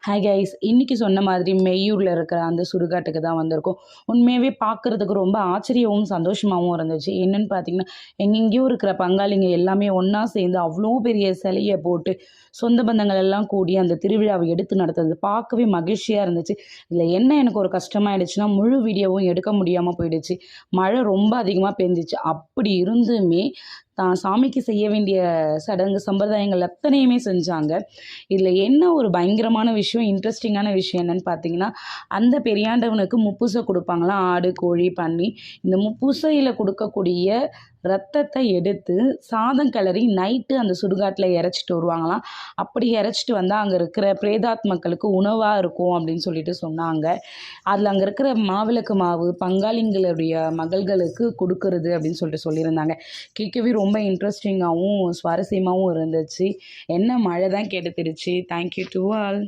Hi guys, இன்னைக்கு சொன்ன மாதிரி மெய்யூரில் இருக்கிற அந்த சுடுகாட்டுக்கு தான் வந்திருக்கோம். உண்மையாகவே பார்க்குறதுக்கு ரொம்ப ஆச்சரியமும் சந்தோஷமாகவும் இருந்துச்சு. என்னென்னு பார்த்தீங்கன்னா, எங்கெங்கேயோ இருக்கிற பங்காளிங்க எல்லாமே ஒன்றா சேர்ந்து அவ்வளோ பெரிய சிலையை போட்டு சொந்த பந்தங்கள் எல்லாம் கூடி அந்த திருவிழாவை எடுத்து நடத்துறது பார்க்கவே மகிழ்ச்சியாக இருந்துச்சு. இதில் என்ன எனக்கு ஒரு கஷ்டமாயிடுச்சுன்னா, முழு வீடியோவும் எடுக்க முடியாமல் போயிடுச்சு. மழை ரொம்ப அதிகமாக பெஞ்சிச்சு. அப்படி இருந்துமே தான் சாமிக்கு செய்ய வேண்டிய சடங்கு சம்பிரதாயங்கள் அத்தனையுமே செஞ்சாங்க. இதில் என்ன ஒரு பயங்கரமான விஷயம், இன்ட்ரெஸ்டிங்கான விஷயம் என்னன்னு பார்த்தீங்கன்னா, அந்த பெரியாண்டவனுக்கு முப்பூசை கொடுப்பாங்களாம். ஆடு, கோழி, பன்னி. இந்த முப்பூசையில் கொடுக்கக்கூடிய ரத்தத்தை எடுத்து சாதம் கிளறி நைட்டு அந்த சுடுகாட்டில் இறச்சிட்டு வருவாங்களாம். அப்படி இறச்சிட்டு வந்தால் அங்கே இருக்கிற பிரேதாத்மக்களுக்கு உணவாக இருக்கும் அப்படின்னு சொல்லிட்டு சொன்னாங்க. அதில் அங்கே இருக்கிற மாவிளக்கு மாவு பங்காளிங்களுடைய மகள்களுக்கு கொடுக்கறது அப்படின்னு சொல்லிட்டு சொல்லியிருந்தாங்க. கேட்கவே ரொம்ப இன்ட்ரெஸ்டிங்காகவும் சுவாரஸ்யமாகவும் இருந்துச்சு. என்ன மழை தான் கெடுத்துடுச்சு. Thank you to all.